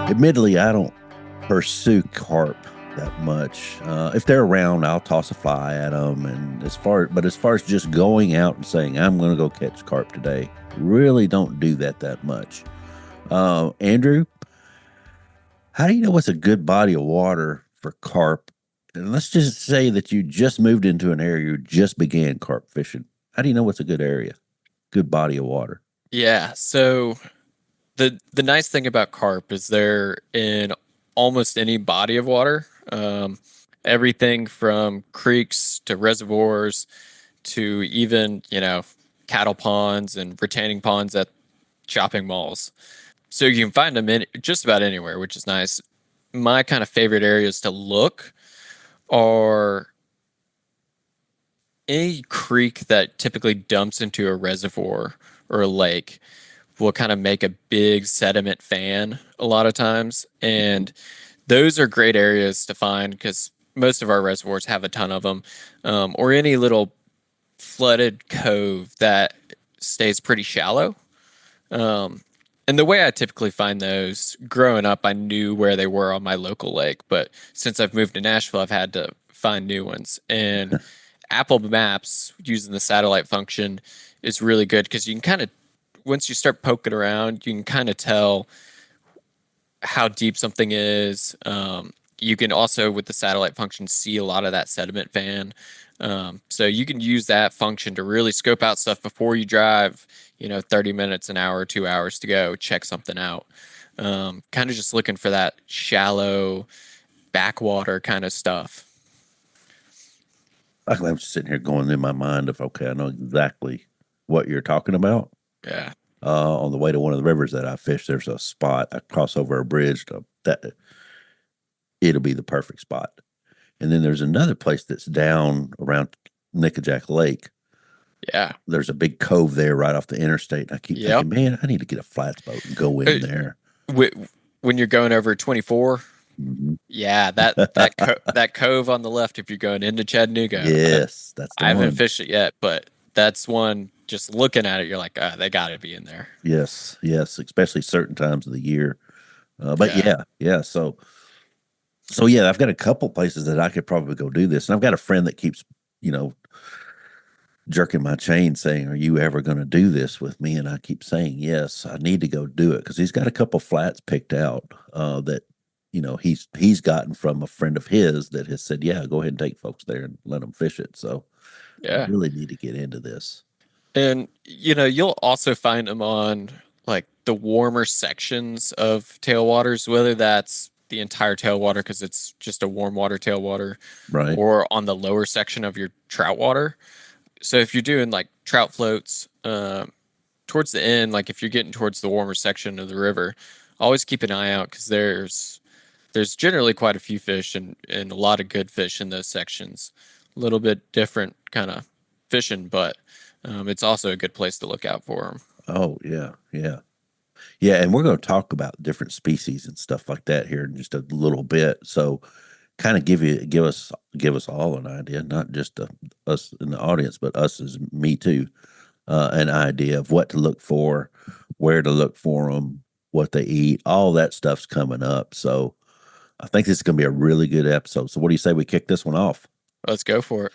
Admittedly, I don't pursue carp that much. If they're around, I'll toss a fly at them. And as far as just going out and saying I'm going to go catch carp today, really don't do that much. Andrew, how do you know what's a good body of water for carp? And let's just say that you just moved into an area, you just began carp fishing. How do you know what's a good area, good body of water? Yeah, so the nice thing about carp is they're in almost any body of water. Everything from creeks to reservoirs to even, cattle ponds and retaining ponds at shopping malls. So you can find them in just about anywhere, which is nice. My kind of favorite areas to look are any creek that typically dumps into a reservoir or a lake will kind of make a big sediment fan a lot of times. And those are great areas to find because most of our reservoirs have a ton of them, or any little flooded cove that stays pretty shallow. And the way I typically find those, growing up, I knew where they were on my local lake, but since I've moved to Nashville, I've had to find new ones. And Apple Maps using the satellite function is really good because you can kind of, once you start poking around, you can kind of tell how deep something is. You can also, with the satellite function, see a lot of that sediment fan. So you can use that function to really scope out stuff before you drive, 30 minutes, an hour, 2 hours to go check something out. Kind of just looking for that shallow backwater kind of stuff. I'm just sitting here going in my mind of, okay, I know exactly what you're talking about. Yeah. On the way to one of the rivers that I fish, there's a spot I cross over a bridge that it'll be the perfect spot. And then there's another place that's down around Nickajack Lake. Yeah. There's a big cove there right off the interstate. And I keep Yep. thinking, man, I need to get a flats boat and go in there. When you're going over 24, Mhm. yeah, that cove on the left if you're going into Chattanooga. Yes, that's the I haven't one. fished it yet, but that's one. Just looking at it, you're like, they got to be in there. Yes, yes, especially certain times of the year. But Yeah. yeah. So yeah, I've got a couple places that I could probably go do this, and I've got a friend that keeps, you know, jerking my chain saying, "Are you ever going to do this with me?" And I keep saying, "Yes, I need to go do it," because he's got a couple flats picked out that he's gotten from a friend of his that has said, "Yeah, go ahead and take folks there and let them fish it." So I Yeah. really need to get into this. And you'll also find them on like the warmer sections of tailwaters, whether that's the entire tailwater because it's just a warm water tailwater, Right. or on the lower section of your trout water. So if you're doing like trout floats, towards the end, like if you're getting towards the warmer section of the river, always keep an eye out because there's generally quite a few fish and a lot of good fish in those sections. A little bit different kind of fishing, but it's also a good place to look out for them. Oh yeah. And we're going to talk about different species and stuff like that here in just a little bit. So kind of give us all an idea, not just us in the audience, but us as me too, an idea of what to look for, where to look for them, what they eat. All that stuff's coming up. So I think this is going to be a really good episode. So what do you say we kick this one off? Let's go for it.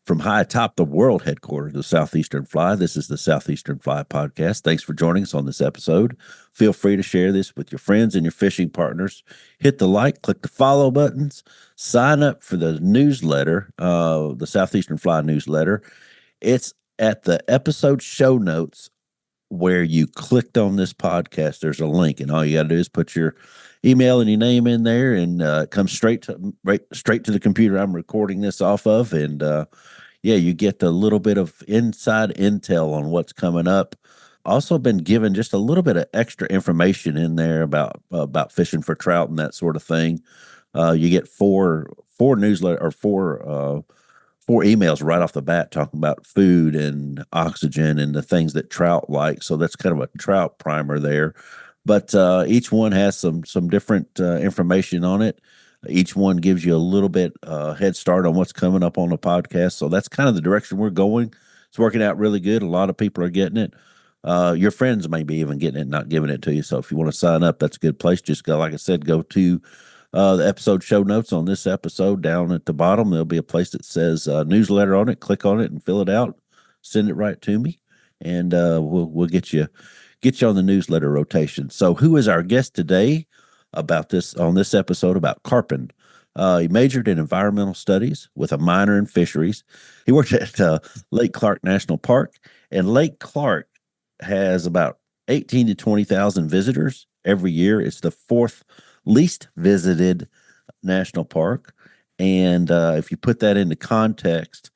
From high atop the world headquarters of Southeastern Fly, this is the Southeastern Fly Podcast. Thanks for joining us on this episode. Feel free to share this with your friends and your fishing partners. Hit the like, click the follow buttons, sign up for the newsletter, the Southeastern Fly newsletter. It's at the episode show notes where you clicked on this podcast. There's a link, and all you got to do is put your email and your name in there, and it comes straight to the computer I'm recording this off of, and yeah, you get a little bit of inside intel on what's coming up. Also, been given just a little bit of extra information in there about fishing for trout and that sort of thing. You get four newsletter or four emails right off the bat talking about food and oxygen and the things that trout like. So that's kind of a trout primer there. But each one has some different information on it. Each one gives you a little bit head start on what's coming up on the podcast. So that's kind of the direction we're going. It's working out really good. A lot of people are getting it. Your friends may be even getting it, not giving it to you. So if you want to sign up, that's a good place. Just go, like I said, go to the episode show notes on this episode. Down at the bottom, there'll be a place that says newsletter on it. Click on it and fill it out. Send it right to me, and we'll get you on the newsletter rotation. So, who is our guest today about this on this episode about carping? He majored in environmental studies with a minor in fisheries. He worked at Lake Clark National Park, and Lake Clark has about 18 to 20,000 visitors every year. It's the fourth least visited national park. And if you put that into context,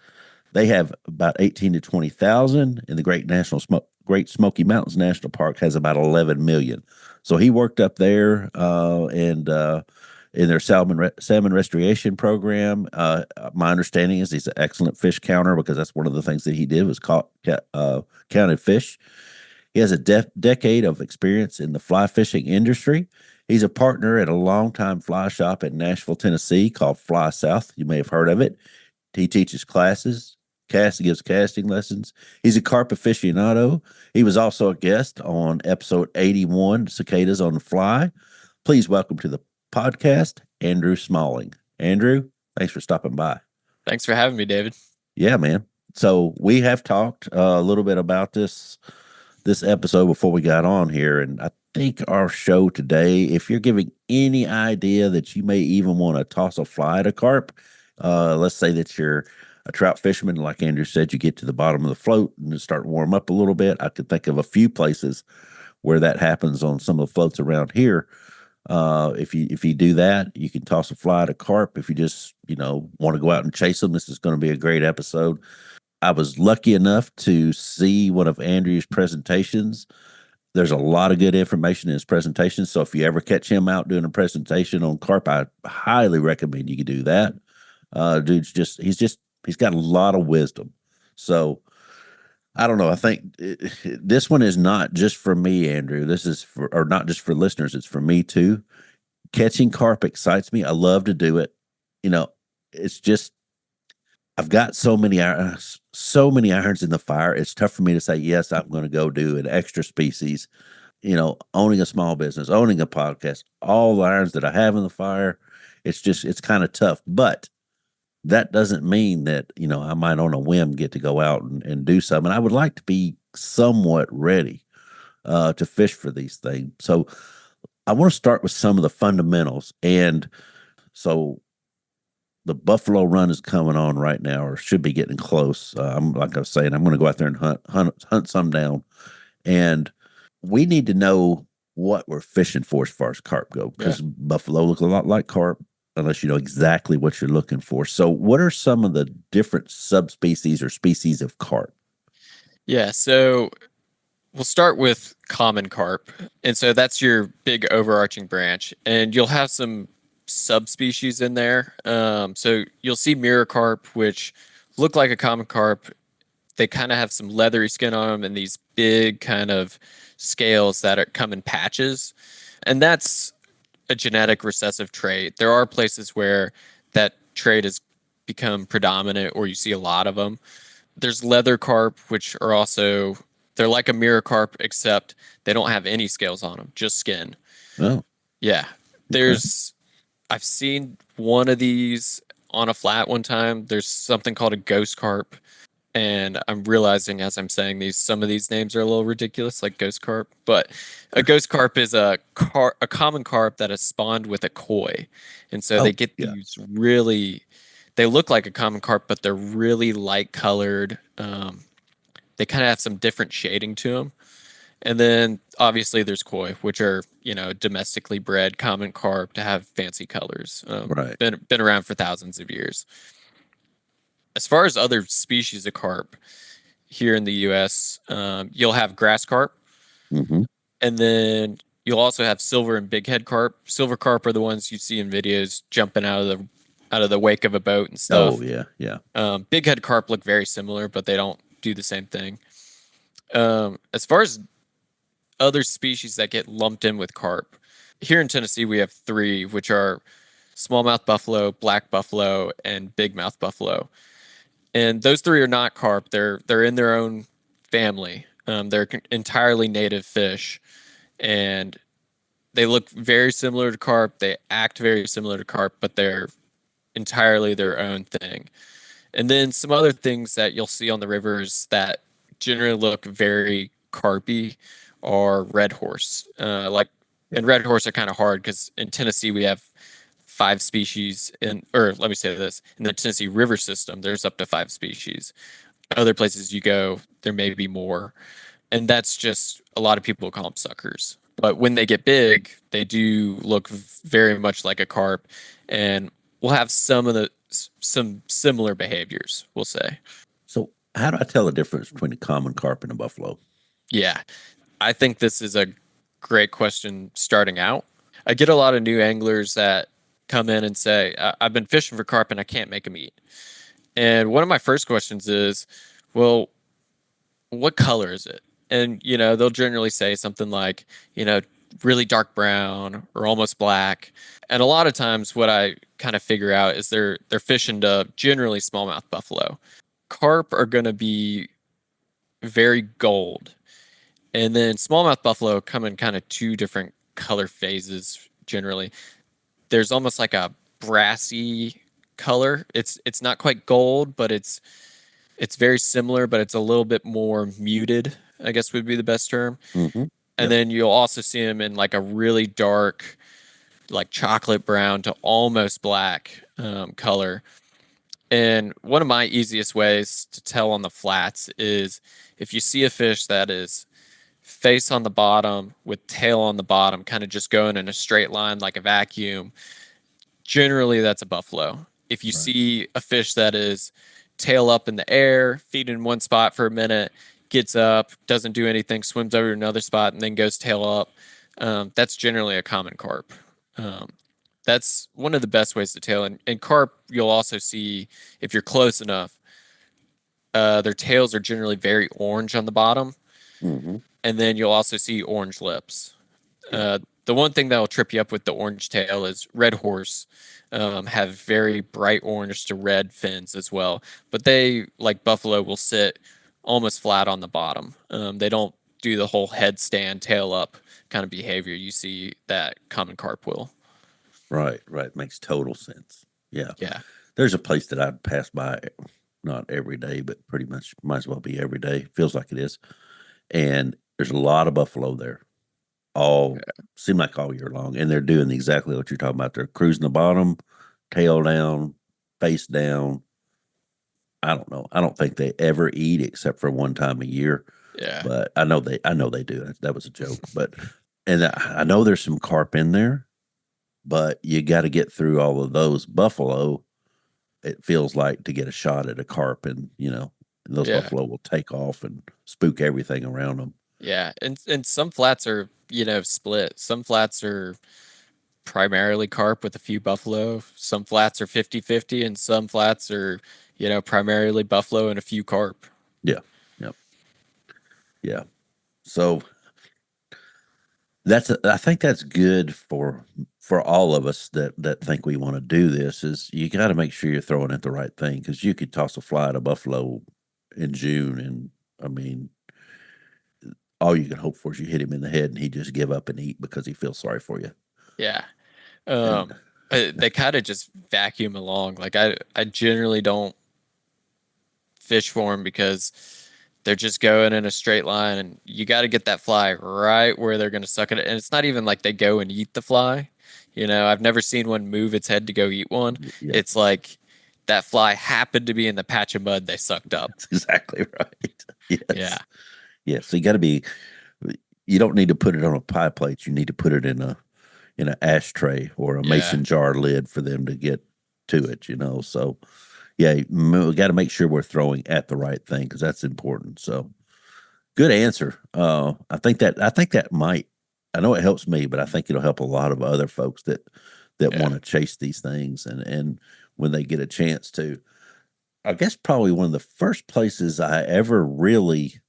they have about 18 to 20,000, and the Great Smoky Mountains National Park has about 11 million. So he worked up there and in their salmon restoration program. My understanding is he's an excellent fish counter because that's one of the things that he did was counted fish. He has a decade of experience in the fly fishing industry. He's a partner at a longtime fly shop in Nashville, Tennessee called Fly South. You may have heard of it. He teaches classes, gives casting lessons. He's a carp aficionado. He was also a guest on episode 81, Cicadas on the Fly. Please welcome to the podcast, Andrew Smalling. Andrew, thanks for stopping by. Thanks for having me, David. Yeah, man. So we have talked a little bit about this episode before we got on here, and I think our show today, if you're giving any idea that you may even want to toss a fly at a carp, let's say that you're a trout fisherman, like Andrew said, you get to the bottom of the float and start to warm up a little bit. I could think of a few places where that happens on some of the floats around here. If you do that, you can toss a fly at a carp. If you just want to go out and chase them, this is going to be a great episode. I was lucky enough to see one of Andrew's presentations. There's a lot of good information in his presentation. So if you ever catch him out doing a presentation on carp, I highly recommend you can do that. He's got a lot of wisdom. So I don't know. I think this one is not just for me, Andrew. This is or not just for listeners. It's for me too. Catching carp excites me. I love to do it. It's just I've got so many irons in the fire. It's tough for me to say yes. I'm going to go do an extra species. Owning a small business, owning a podcast, all the irons that I have in the fire. It's kind of tough, but that doesn't mean that I might on a whim get to go out and do something. I would like to be somewhat ready to fish for these things. So I want to start with some of the fundamentals. And so the Buffalo Run is coming on right now, or should be getting close. Like I was saying, I'm going to go out there and hunt some down, and we need to know what we're fishing for as far as carp go, because buffalo look a lot like carp unless you know exactly what you're looking for. So what are some of the different subspecies or species of carp? Yeah, so we'll start with common carp. And so that's your big overarching branch. And you'll have some subspecies in there. So you'll see mirror carp, which look like a common carp. They kind of have some leathery skin on them and these big kind of scales that come in patches. And that's a genetic recessive trait. There are places where that trait has become predominant or you see a lot of them. There's leather carp, which are also, they're like a mirror carp, except they don't have any scales on them, just skin. Oh, Yeah. There's, I've seen one of these on a flat one time. There's something called a ghost carp. And I'm realizing as I'm saying these, some of these names are a little ridiculous, like ghost carp. But a ghost carp is a common carp that is spawned with a koi, and so they get these really. They look like a common carp, but they're really light colored. They kind of have some different shading to them. And then obviously there's koi, which are domestically bred common carp to have fancy colors. right. Been around for thousands of years. As far as other species of carp here in the U.S., you'll have grass carp, Mm-hmm. and then you'll also have silver and bighead carp. Silver carp are the ones you see in videos jumping out of the wake of a boat and stuff. Oh, yeah. Bighead carp look very similar, but they don't do the same thing. As far as other species that get lumped in with carp, here in Tennessee we have three, which are smallmouth buffalo, black buffalo, and bigmouth buffalo. And those three are not carp. They're in their own family. They're entirely native fish, and they look very similar to carp. They act very similar to carp, but they're entirely their own thing. And then some other things that you'll see on the rivers that generally look very carpy are red horse. And red horse are kind of hard because in Tennessee we have five species or let me say this, in the Tennessee River system, there's up to five species. Other places you go, there may be more. And that's just a lot of people call them suckers. But when they get big, they do look very much like a carp and will have some similar behaviors, we'll say. So, how do I tell the difference between a common carp and a buffalo? Yeah, I think this is a great question starting out. I get a lot of new anglers that come in and say, I've been fishing for carp and I can't make them eat. And one of my first questions is, well, what color is it? And, they'll generally say something like, really dark brown or almost black. And a lot of times what I kind of figure out is they're fishing to generally smallmouth buffalo. Carp are going to be very gold. And then smallmouth buffalo come in kind of two different color phases generally. There's almost like a brassy color. It's not quite gold, but it's very similar, but it's a little bit more muted, I guess would be the best term. Mm-hmm. And Yep. then you'll also see them in like a really dark, like chocolate brown to almost black color. And one of my easiest ways to tell on the flats is if you see a fish that is face on the bottom with tail on the bottom, kind of just going in a straight line like a vacuum, generally that's a buffalo. If you Right. see a fish that is tail up in the air, feet in one spot for a minute, gets up, doesn't do anything, swims over to another spot, and then goes tail up, that's generally a common carp. Um, that's one of the best ways to tail. And carp, you'll also see if you're close enough, their tails are generally very orange on the bottom, Mm-hmm. and then you'll also see orange lips. Yeah. The one thing that will trip you up with the orange tail is red horse have very bright orange to red fins as well, but they, like buffalo, will sit almost flat on the bottom. They don't do the whole headstand tail up kind of behavior you see that common carp will. Right. Right. Makes total sense. Yeah. Yeah. There's a place that I'd pass by, not every day, but pretty much might as well be every day. Feels like it is. And there's a lot of buffalo there. All seem like all year long. And they're doing exactly what you're talking about. They're cruising the bottom, tail down, face down. I don't know. I don't think they ever eat except for one time a year. Yeah. But I know they do. That was a joke. But and I know there's some carp in there, but you got to get through all of those buffalo. It feels like to get a shot at a carp, and those Yeah. buffalo will take off and spook everything around them. Yeah. And some flats are, split. Some flats are primarily carp with a few buffalo. Some flats are 50-50, and some flats are, primarily buffalo and a few carp. Yeah, yeah, yeah. So I think that's good for all of us that think we want to do this. Is you got to make sure you're throwing at the right thing, because you could toss a fly at a buffalo in June, and I mean, all you can hope for is you hit him in the head and he just give up and eat because he feels sorry for you. Yeah. And They kind of just vacuum along. Like I generally don't fish for them because they're just going in a straight line, and you got to get that fly right where they're going to suck it. And it's not even like they go and eat the fly. I've never seen one move its head to go eat one. yeah, It's like that fly happened to be in the patch of mud they sucked up. that's exactly right. Yeah. Yes, yes. So you got to be. You don't need to put it on a pie plate. You need to put it in an ashtray or a Yeah. mason jar lid for them to get to it. So yeah, we got to make sure we're throwing at the right thing, because that's important. So good answer. I think that might. I know it helps me, but I think it'll help a lot of other folks that Yeah. want to chase these things, and when they get a chance to. I guess probably one of the first places I ever really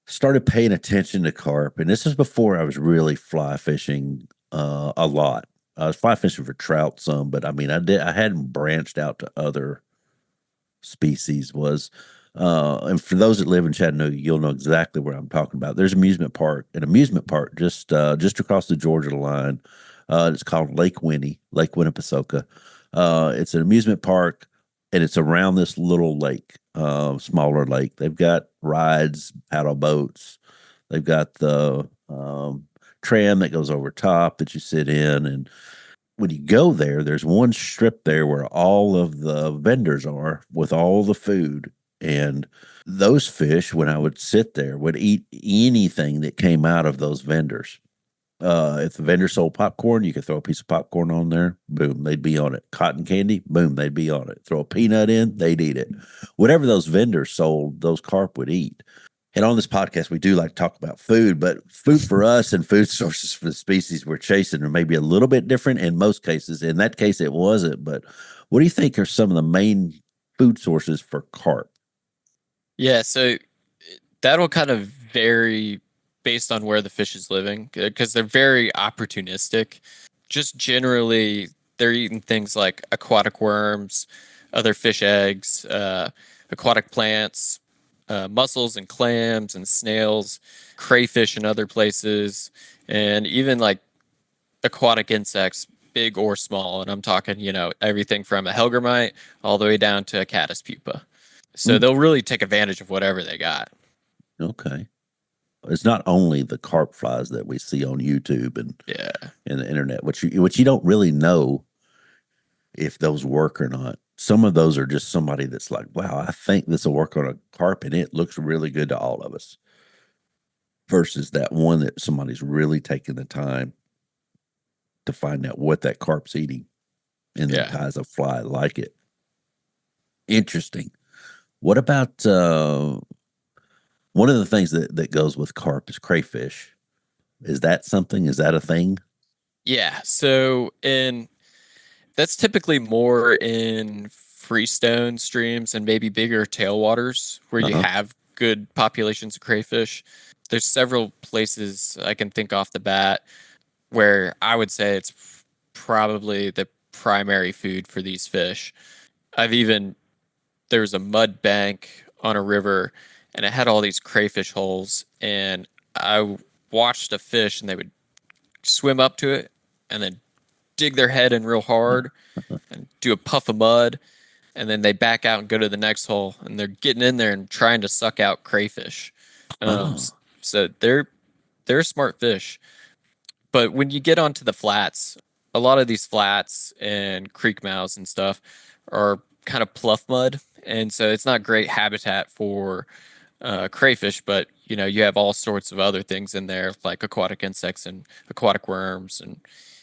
started paying attention to carp, and this is before I was really fly fishing a lot. I was fly fishing for trout some, but I mean, I hadn't branched out to other species. Was And for those that live in Chattanooga, you'll know exactly where I'm talking about. There's an amusement park just across the Georgia line. It's called Lake Winnepesaukah. It's an amusement park, and it's around this little lake, smaller lake. They've got rides, paddle boats. They've got the tram that goes over top that you sit in, and when you go there, there's one strip there where all of the vendors are with all the food. And those fish, when I would sit there, would eat anything that came out of those vendors. If the vendor sold popcorn, you could throw a piece of popcorn on there. Boom, they'd be on it. Cotton candy, boom, they'd be on it. Throw a peanut in, they'd eat it. Whatever those vendors sold, those carp would eat. And on this podcast, we do like to talk about food, but food for us and food sources for the species we're chasing are maybe a little bit different in most cases. In that case, it wasn't. But what do you think are some of the main food sources for carp? Yeah, so that'll kind of vary based on where the fish is living because they're very opportunistic. Just generally, they're eating things like aquatic worms, other fish eggs, aquatic plants, mussels and clams and snails, crayfish in other places, and even like aquatic insects, big or small. And I'm talking, everything from a helgramite all the way down to a caddis pupa. So Mm, they'll really take advantage of whatever they got. okay. It's not only the carp flies that we see on YouTube Yeah. and the internet, which you don't really know if those work or not. Some of those are just somebody that's like, wow, I think this will work on a carp and it looks really good to all of us. Versus that one that somebody's really taking the time to find out what that carp's eating and then Yeah. ties a fly like it. Interesting. What about one of the things that goes with carp is crayfish? Is that something? Is that a thing? Yeah. So in that's typically more in freestone streams and maybe bigger tailwaters where Uh you huh. have good populations of crayfish. There's several places I can think off the bat where I would say it's probably the primary food for these fish. I've even there was a mud bank on a river and it had all these crayfish holes and I watched a fish and they would swim up to it and then dig their head in real hard and do a puff of mud and then they back out and go to the next hole and they're getting in there and trying to suck out crayfish. Oh, So they're smart fish. But when you get onto the flats, a lot of these flats and creek mouths and stuff are kind of pluff mud, and so it's not great habitat for crayfish. But you have all sorts of other things in there, like aquatic insects and aquatic worms, and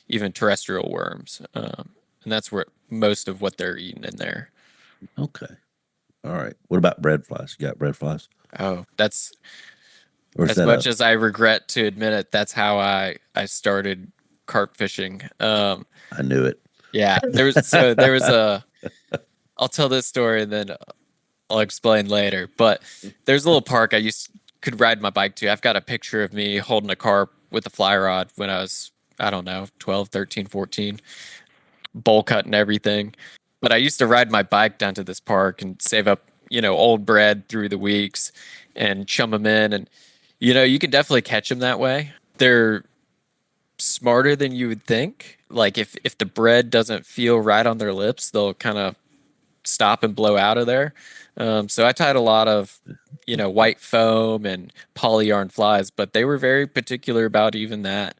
even terrestrial worms. And that's where most of what they're eating in there. okay. All right. What about bread flies? You got bread flies? Oh, that's Or is as that much a, as I regret to admit it. That's how I started carp fishing. I knew it. Yeah, there was a. I'll tell this story and then I'll explain later. But there's a little park I could ride my bike to. I've got a picture of me holding a carp with a fly rod when I was, I don't know, 12, 13, 14, bowl cut and everything. But I used to ride my bike down to this park and save up, old bread through the weeks and chum them in. And, you can definitely catch them that way. They're smarter than you would think. Like if the bread doesn't feel right on their lips, they'll kind of stop and blow out of there. So I tied a lot of, white foam and poly yarn flies, but they were very particular about even that.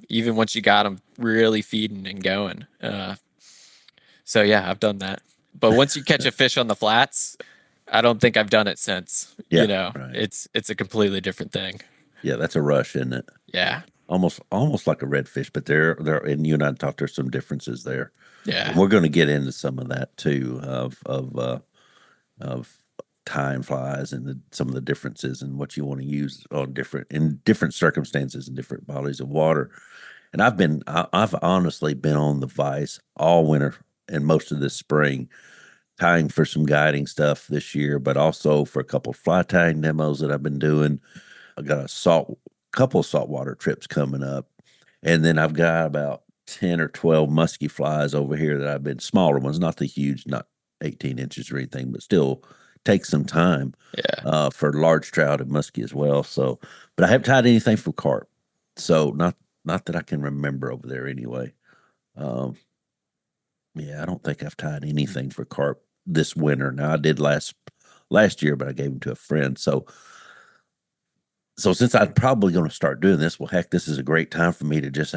Even once you got them really feeding and going. So yeah, I've done that. But once you catch a fish on the flats, I don't think I've done it since. Yeah, right. It's a completely different thing. Yeah, that's a rush, isn't it? Yeah, Almost like a redfish, but there and you and I talked, there's some differences there. And yeah, we're going to get into some of that too, of time flies and some of the differences and what you want to use on different circumstances and different bodies of water. And I've honestly been on the vise all winter and most of this spring, tying for some guiding stuff this year, but also for a couple of fly tying demos that I've been doing. I got a couple of saltwater trips coming up, and then I've got about 10 or 12 musky flies over here that I've been smaller ones, not the huge, not 18 inches or anything, but still takes some time Yeah. for large trout and muskie as well. So, but I haven't tied anything for carp. So not that I can remember over there anyway. Um, yeah, I don't think I've tied anything for carp this winter. Now I did last year, but I gave them to a friend. So since I'm probably going to start doing this, well, heck, this is a great time for me to just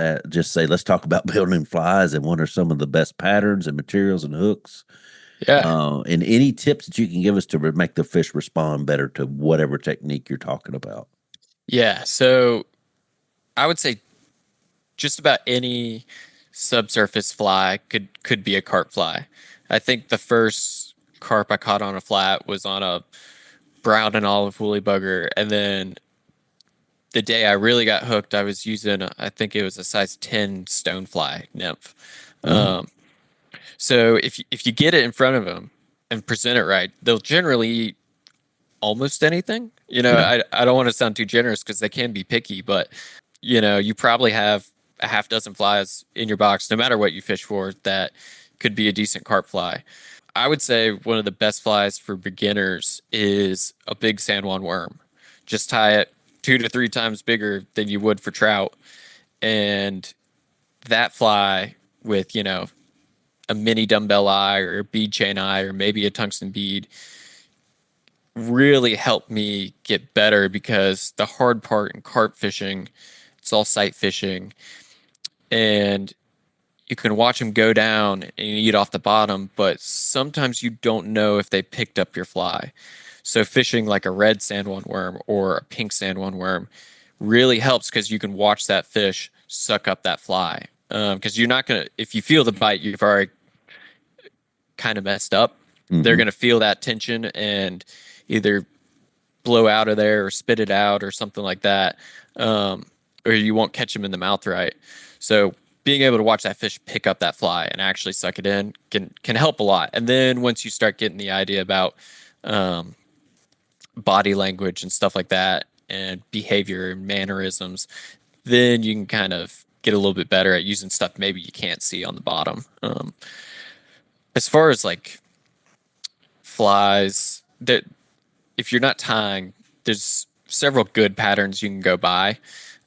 say, let's talk about building flies and what are some of the best patterns and materials and hooks, Yeah. and any tips that you can give us to make the fish respond better to whatever technique you're talking about. Yeah. So I would say just about any subsurface fly could be a carp fly. I think the first carp I caught on a flat was on a brown and olive woolly bugger, and then the day I really got hooked, I was using I think it was a size 10 stonefly nymph. Oh, So if you get it in front of them and present it right, they'll generally eat almost anything. yeah. I don't want to sound too generous because they can be picky, but you probably have a half dozen flies in your box, no matter what you fish for, that could be a decent carp fly. I would say one of the best flies for beginners is a big San Juan worm. Just tie it 2 to 3 times bigger than you would for trout, and that fly with a mini dumbbell eye or a bead chain eye or maybe a tungsten bead really helped me get better, because the hard part in carp fishing, it's all sight fishing, and you can watch them go down and eat off the bottom, but sometimes you don't know if they picked up your fly. So fishing like a red sandworm worm or a pink sandworm worm really helps, because you can watch that fish suck up that fly. Because you're not gonna, if you feel the bite, you've already kind of messed up. They're Hmm. gonna feel that tension and either blow out of there or spit it out or something like that, um, or you won't catch them in the mouth right. So being able to watch that fish pick up that fly and actually suck it in can help a lot. And then once you start getting the idea about um, body language and stuff like that, and behavior and mannerisms, then you can kind of get a little bit better at using stuff maybe you can't see on the bottom. As far as like flies, that if you're not tying, there's several good patterns you can go by.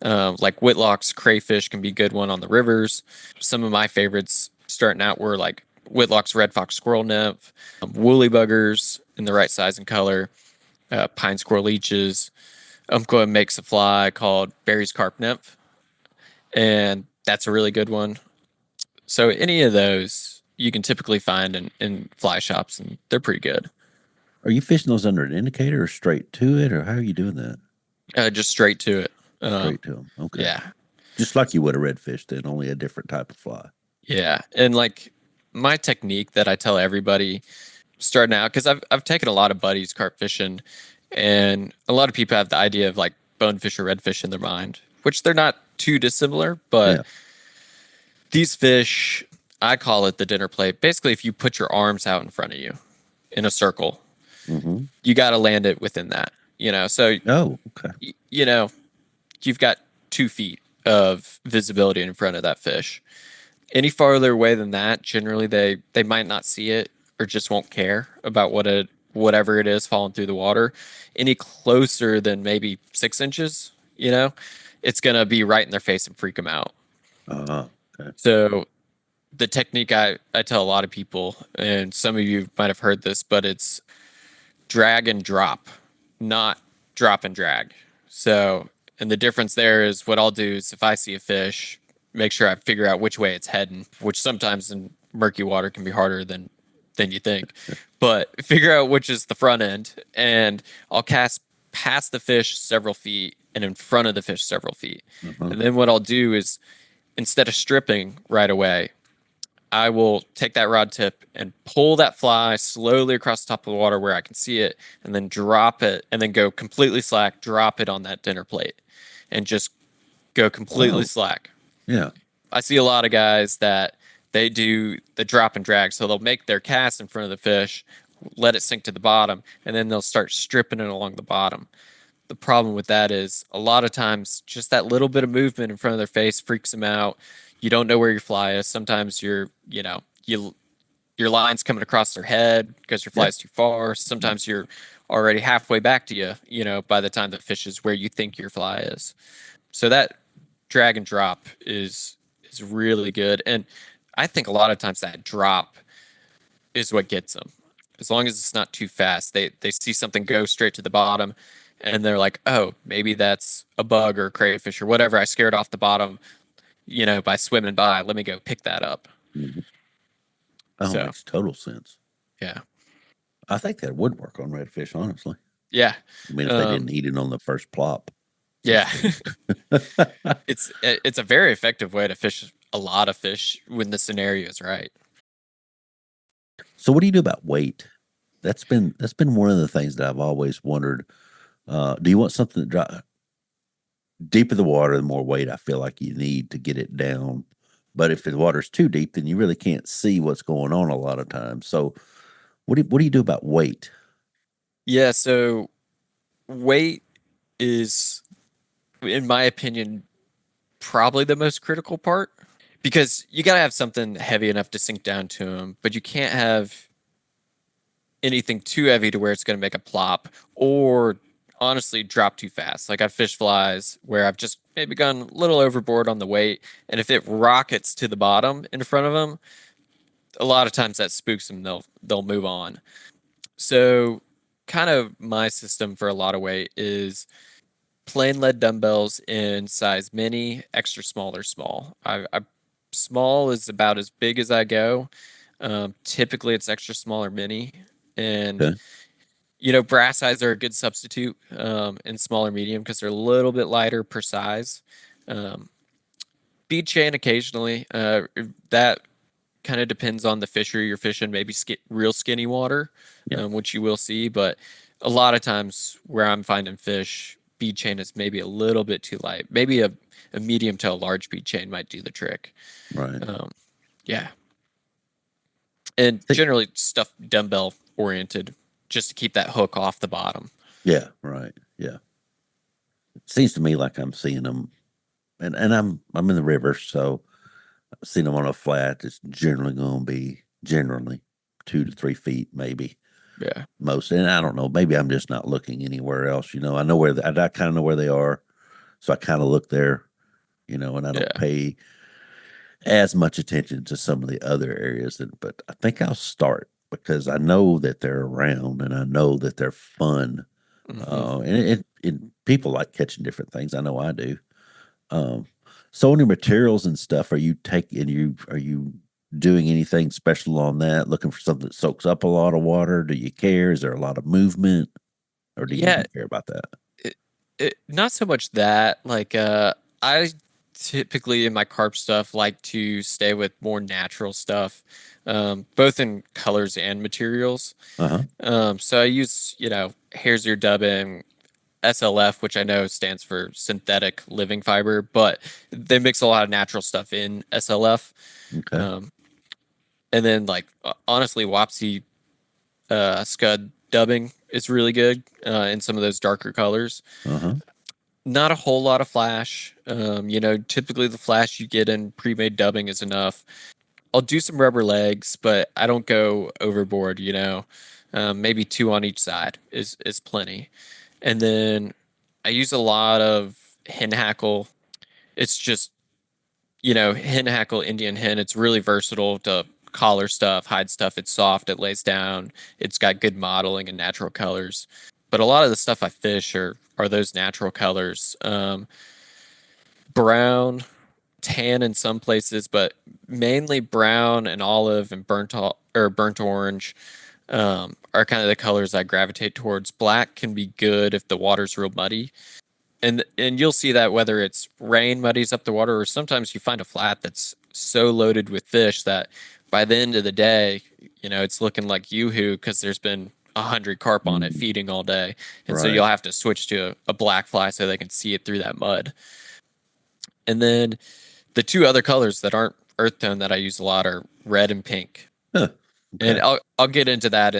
Like Whitlock's crayfish can be a good one on the rivers. Some of my favorites starting out were like Whitlock's red fox squirrel nymph, woolly buggers in the right size and color, pine squirrel leeches. Umpqua makes a fly called Barry's carp nymph, and that's a really good one. So any of those you can typically find in fly shops, and they're pretty good. Are you fishing those under an indicator or straight to it, or how are you doing that? Just straight to it. Straight to them. Okay. Yeah, Just like you would a redfish, then only a different type of fly. yeah, and like my technique that I tell everybody starting out, because I've taken a lot of buddies carp fishing, and a lot of people have the idea of like bonefish or redfish in their mind, which they're not too dissimilar, but Yeah. these fish, I call it the dinner plate. Basically, if you put your arms out in front of you in a circle, Hmm. you got to land it within that. So Oh, okay. you know you've got 2 feet of visibility in front of that fish. Any farther away than that, generally they might not see it or just won't care about whatever it is falling through the water. Any closer than maybe 6 inches, it's gonna be right in their face and freak them out. Okay. So the technique I tell a lot of people, and some of you might have heard this, but it's drag and drop, not drop and drag. So, and the difference there is what I'll do is if I see a fish, make sure I figure out which way it's heading, which sometimes in murky water can be harder than you think. But figure out which is the front end, and I'll cast past the fish several feet and in front of the fish several feet. Uh-huh. And then what I'll do is instead of stripping right away, I will take that rod tip and pull that fly slowly across the top of the water where I can see it, and then drop it, and then go completely slack, drop it on that dinner plate, and just go completely Wow. slack. Yeah. I see a lot of guys that they do the drop and drag. So they'll make their cast in front of the fish, let it sink to the bottom, and then they'll start stripping it along the bottom. The problem with that is a lot of times just that little bit of movement in front of their face freaks them out. You don't know where your fly is. Sometimes you your line's coming across their head because your Yeah. fly's too far. Sometimes you're already halfway back to you, by the time the fish is where you think your fly is. So that drag and drop is really good. And I think a lot of times that drop is what gets them. As long as it's not too fast, they see something go straight to the bottom, and they're like, "Oh, maybe that's a bug or a crayfish or whatever I scared off the bottom, by swimming by. Let me go pick that up." Mhm. Oh, So makes total sense. yeah, I think that would work on redfish, honestly. yeah, I mean, if they didn't um, eat it on the first plop. yeah. It's a very effective way to fish a lot of fish when the scenario is right. So, what do you do about weight? That's been one of the things that I've always wondered. Do you want something that deeper the water, the more weight I feel like you need to get it down. But if the water's too deep, then you really can't see what's going on a lot of times. So, what do you do about weight? Yeah, so weight is, in my opinion, probably the most critical part because you got to have something heavy enough to sink down to them, but you can't have anything too heavy to where it's going to make a plop or honestly drop too fast. Like I've fished flies where I've just maybe gone a little overboard on the weight, and if it rockets to the bottom in front of them, a lot of times that spooks them. They'll move on. So, kind of my system for a lot of weight is plain lead dumbbells in size mini, extra small, or small. Small is about as big as I go. Typically, it's extra small or mini, and Okay. brass eyes are a good substitute in small or medium because they're a little bit lighter per size. Um, Bead chain occasionally. That kind of depends on the fishery you're fishing. Maybe real skinny water, Yeah. which you will see, but a lot of times where I'm finding fish, bead chain is maybe a little bit too light. Maybe a medium to a large bead chain might do the trick. Right. Um, yeah, and Think- generally stuff dumbbell oriented, just to keep that hook off the bottom. Yeah. Right. Yeah. It seems to me like I'm seeing them, and I'm in the river, so seeing them on a flat. It's generally going to be generally 2 to 3 feet, maybe Yeah, most. And I don't know. Maybe I'm just not looking anywhere else. I know where I kind of know where they are, so I kind of look there. And I don't yeah. pay as much attention to some of the other areas. But I think I'll start because I know that they're around and I know that they're fun. Hmm. And people like catching different things. I know I do. Um, so on your materials and stuff, are you doing anything special on that? Looking for something that soaks up a lot of water? Do you care? Is there a lot of movement, or do you Yeah, even care about that? not so much that. Like, I typically in my carp stuff like to stay with more natural stuff, both in colors and materials. Uh huh. So I use, hare's ear dubbing, SLF, which I know stands for synthetic living fiber, but they mix a lot of natural stuff in SLF. Okay. Um, and then, like, honestly, Wapsi Scud dubbing is really good in some of those darker colors. Uh huh. Not a whole lot of flash. Typically the flash you get in pre-made dubbing is enough. I'll do some rubber legs, but I don't go overboard. Maybe two on each side is plenty. And then I use a lot of hen hackle. It's just hen hackle Indian hen. It's really versatile to collar stuff, hide stuff. It's soft. It lays down. It's got good modeling and natural colors. But a lot of the stuff I fish are those natural colors. Brown, tan in some places, but mainly brown and olive and burnt orange are kind of the colors I gravitate towards. Black can be good if the water's real muddy, and you'll see that whether it's rain muddies up the water or sometimes you find a flat that's so loaded with fish that by the end of the day, it's looking like yoo-hoo because there's been 100 carp on it Mm, feeding all day, and so right. you'll have to switch to a black fly so they can see it through that mud. And then the two other colors that aren't earth tone that I use a lot are red and pink. Huh. And Okay. I'll get into that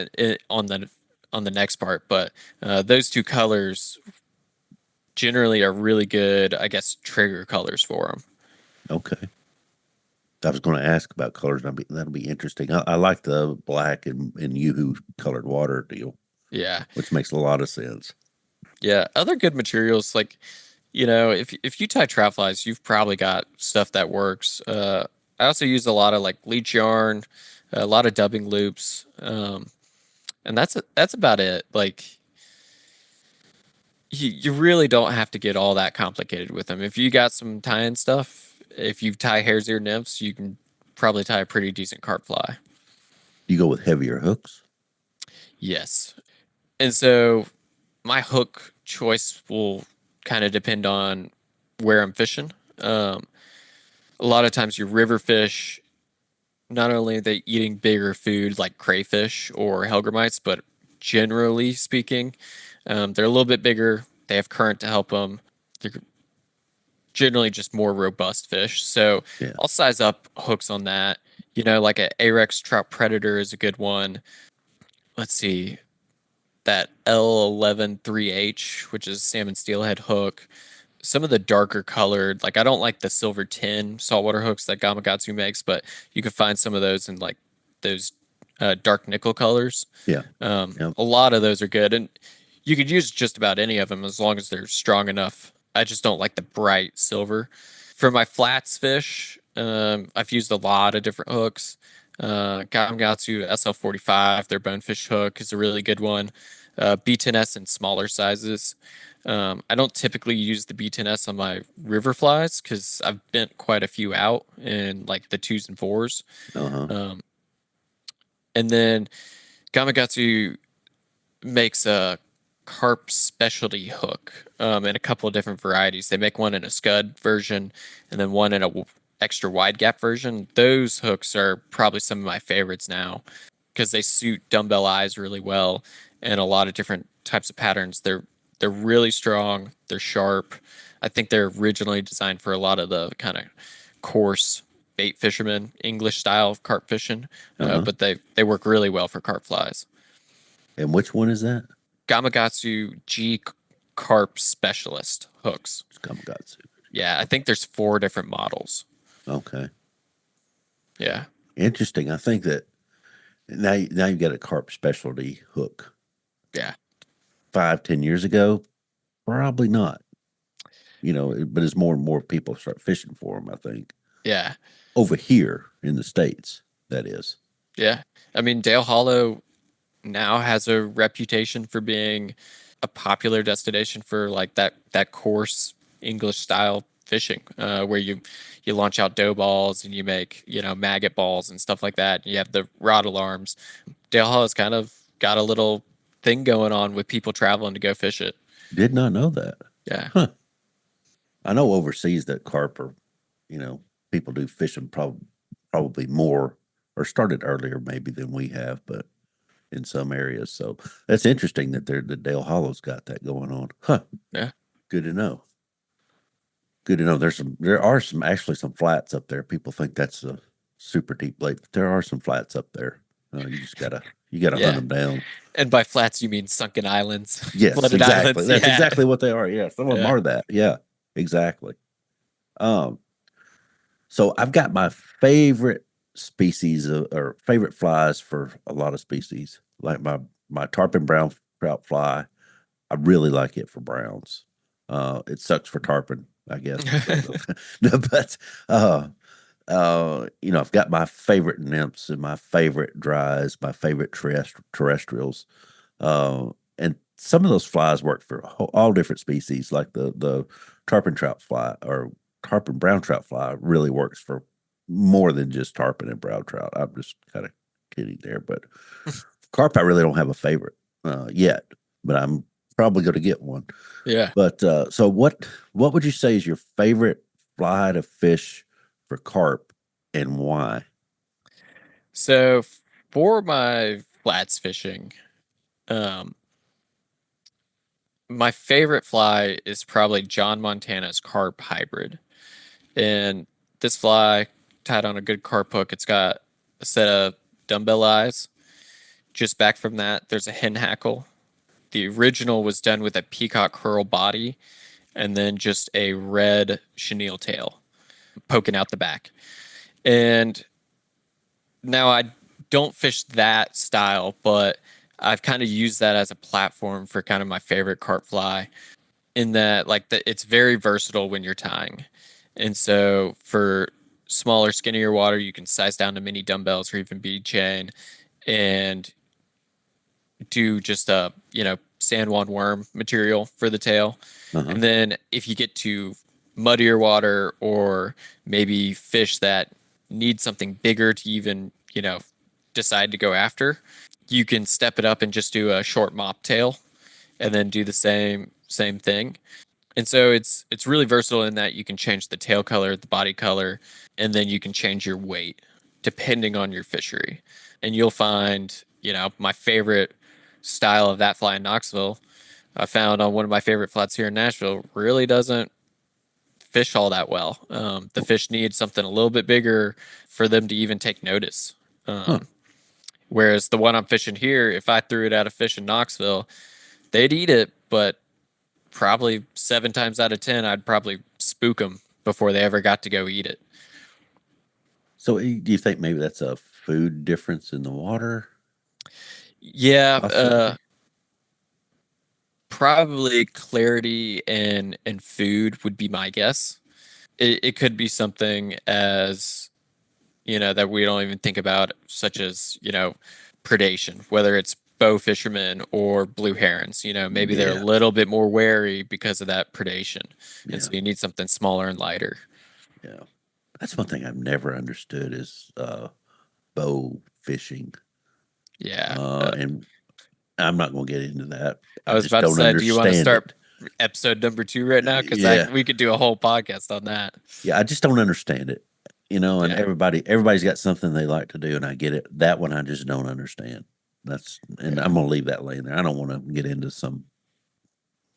on the next part, but those two colors generally are really good, I guess, trigger colors for them. Okay. I was going to ask about colors. That'll be interesting. I like the black and yoo-hoo colored water deal, Yeah. which makes a lot of sense. Yeah. Other good materials, like, if you tie trap flies, you've probably got stuff that works. I also use a lot of like leech yarn, a lot of dubbing loops, and that's about it. Like, you really don't have to get all that complicated with them. If you got some tie-in stuff, if you tie hare's ear nymphs, you can probably tie a pretty decent carp fly. You go with heavier hooks. Yes. And so my hook choice will kind of depend on where I'm fishing. Um, a lot of times your river fish, not only are they eating bigger food like crayfish or hellgrammites, but generally speaking, they're a little bit bigger. They have current to help them. They're generally just more robust fish. So Yeah. I'll size up hooks on that. Like a Arex trout predator is a good one. Let's see, that L11 3H, which is salmon steelhead hook. Some of the darker colored, like I don't like the silver tin saltwater hooks that Gamakatsu makes, but you can find some of those in like those dark nickel colors. Yeah. Yeah. A lot of those are good, and you could use just about any of them as long as they're strong enough. I just don't like the bright silver. For my flats fish, I've used a lot of different hooks. Gamakatsu SL45, their bonefish hook is a really good one. B10S in smaller sizes. I don't typically use the B10S on my river flies because I've bent quite a few out in like the twos and fours. Uh-huh. Um, and then Gamakatsu makes a carp specialty hook in a couple of different varieties. They make one in a scud version and then one in a extra wide gap version. Those hooks are probably some of my favorites now because they suit dumbbell eyes really well and a lot of different types of patterns. They're really strong. They're sharp. I think they're originally designed for a lot of the kind of coarse bait fishermen, English style of carp fishing, Uh-huh. but they work really well for carp flies. And which one is that? Gamakatsu G Carp Specialist hooks. It's Gamakatsu. Yeah, I think there's four different models. Okay. Yeah. Interesting. I think that now you've got a carp specialty hook. Yeah. 5, 10 years ago, probably not. But as more and more people start fishing for them, I think Yeah. over here in the States, that is. Yeah. I mean, Dale Hollow now has a reputation for being a popular destination for like that coarse English style fishing, where you launch out dough balls and you make maggot balls and stuff like that. You have the rod alarms. Dale Hollow's kind of got a little thing going on with people traveling to go fish it. Did not know that. Yeah. Huh. I know overseas that carp are, people do fishing probably more or started earlier maybe than we have, but in some areas. So that's interesting that the Dale Hollow's got that going on. Huh. Yeah. Good to know. Good to know. There are some flats up there. People think that's a super deep lake, but there are some flats up there. You gotta hunt Yeah. them down. And by flats, you mean sunken islands, Yes, flooded exactly. islands. That's Yeah. exactly what they are. Yeah, some of them Yeah. are that. Yeah, exactly. Um, so I've got my favorite species or favorite flies for a lot of species. Like my tarpon brown trout fly, I really like it for browns. It sucks for tarpon, I guess. No, but I've got my favorite nymphs and my favorite dries, my favorite terrestrials. And some of those flies work for all different species, like the tarpon trout fly or tarpon brown trout fly really works for more than just tarpon and brown trout. I'm just kind of kidding there, but carp, I really don't have a favorite yet, but I'm probably going to get one. Yeah. But so what would you say is your favorite fly to fish for carp and why? So for my flats fishing, um, my favorite fly is probably John Montana's carp hybrid. And this fly tied on a good carp hook, it's got a set of dumbbell eyes. Just back from that, there's a hen hackle. The original was done with a peacock curl body and then just a red chenille tail poking out the back. And now I don't fish that style, but I've kind of used that as a platform for kind of my favorite carp fly in that it's very versatile when you're tying. And so for smaller, skinnier water, you can size down to mini dumbbells or even bead chain and do just a, San Juan worm material for the tail. Uh-huh. And then if you get to muddier water or maybe fish that need something bigger to even, decide to go after, you can step it up and just do a short mop tail and then do the same thing. And so it's really versatile in that you can change the tail color, the body color, and then you can change your weight depending on your fishery. And you'll find, my favorite style of that fly in Knoxville, I found on one of my favorite flats here in Nashville, really doesn't fish all that well. The fish need something a little bit bigger for them to even take notice. Huh. Whereas the one I'm fishing here, if I threw it at a fish in Knoxville, they'd eat it, but probably 7 times out of 10, I'd probably spook them before they ever got to go eat it. So do you think maybe that's a food difference in the water, Yeah, possibly? probably clarity and food would be my guess. It could be something as that we don't even think about, such as predation, whether it's bow fishermen or blue herons. Maybe they're a Yeah, little bit more wary because of that predation, and so yeah, you need something smaller and lighter. yeah. That's one thing I've never understood is bow fishing. Yeah. And I'm not going to get into that. I I was just about to don't say, do you want to understand start it. episode number 2 right now? Because Yeah, we could do a whole podcast on that. yeah. I just don't understand it. And Yeah. everybody's got something they like to do, and I get it. That one I just don't understand. And Yeah. I'm going to leave that laying there. I don't want to get into some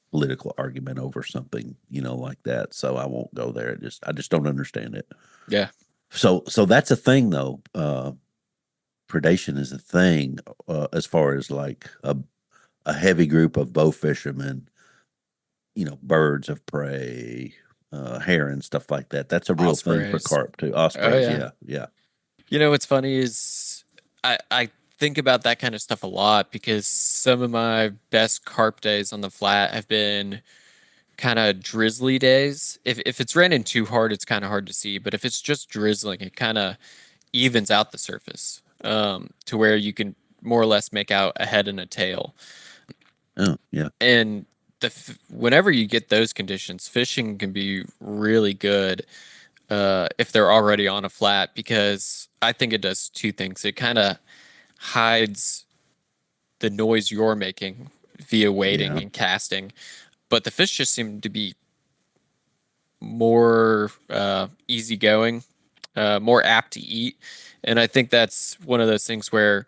political argument over something, like that. So I won't go there. I just don't understand it. Yeah. So that's a thing though. Predation is a thing as far as like a heavy group of bow fishermen, birds of prey, heron, stuff like that. That's a real thing for Ospreys. carp too. Oh Ospreys, yeah. yeah, yeah, What's funny is I think about that kind of stuff a lot because some of my best carp days on the flat have been kind of drizzly days. If it's raining too hard, it's kind of hard to see, but if it's just drizzling, it kind of evens out the surface to where you can more or less make out a head and a tail. oh, yeah, And whenever you get those conditions, fishing can be really good if they're already on a flat, because I think it does two things. It kind of hides the noise you're making via wading yeah, and casting, but the fish just seem to be more easygoing, more apt to eat. And I think that's one of those things where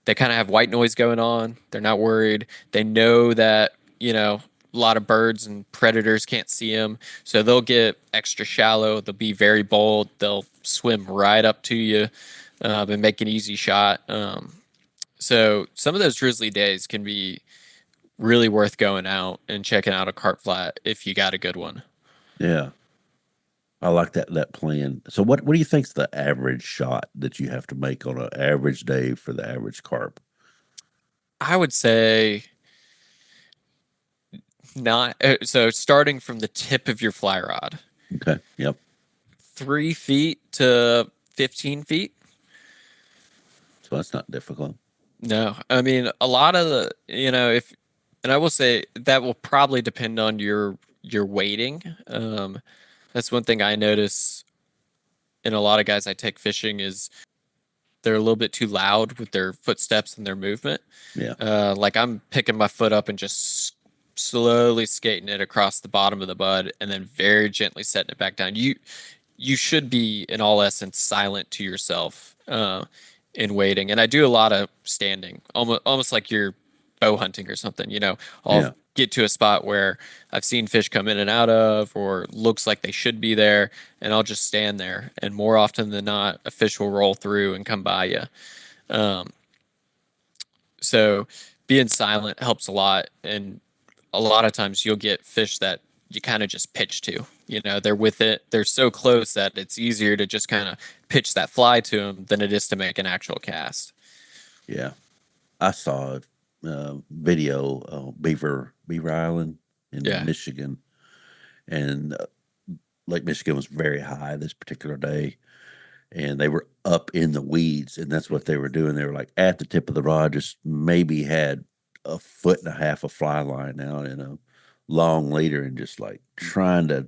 they kind of have white noise going on. They're not worried. They know that, a lot of birds and predators can't see them. So they'll get extra shallow. They'll be very bold. They'll swim right up to you and make an easy shot. So some of those drizzly days can be really worth going out and checking out a carp flat if you got a good one. yeah. I like that plan. So what do you think's the average shot that you have to make on an average day for the average carp? I would say not. So starting from the tip of your fly rod, Okay. Yep. 3 feet to 15 feet. So that's not difficult. No, I mean a lot of the, if, and I will say that will probably depend on your weighting. That's one thing I notice in a lot of guys I take fishing is they're a little bit too loud with their footsteps and their movement. Yeah. Like I'm picking my foot up and just slowly skating it across the bottom of the bud and then very gently setting it back down. You should be in all essence silent to yourself in waiting. And I do a lot of standing, almost like you're bow hunting or something. I'll Yeah. get to a spot where I've seen fish come in and out of, or looks like they should be there, and I'll just stand there. And more often than not, a fish will roll through and come by you. So being silent helps a lot, and a lot of times you'll get fish that you kind of just pitch to. They're with it. They're so close that it's easier to just kind of pitch that fly to them than it is to make an actual cast. Yeah. I saw a video Beaver Island in Yeah. Michigan, and Lake Michigan was very high this particular day, and they were up in the weeds, and that's what they were doing. They were like at the tip of the rod, just maybe had a foot and a half of fly line out in a long leader, and just like trying to.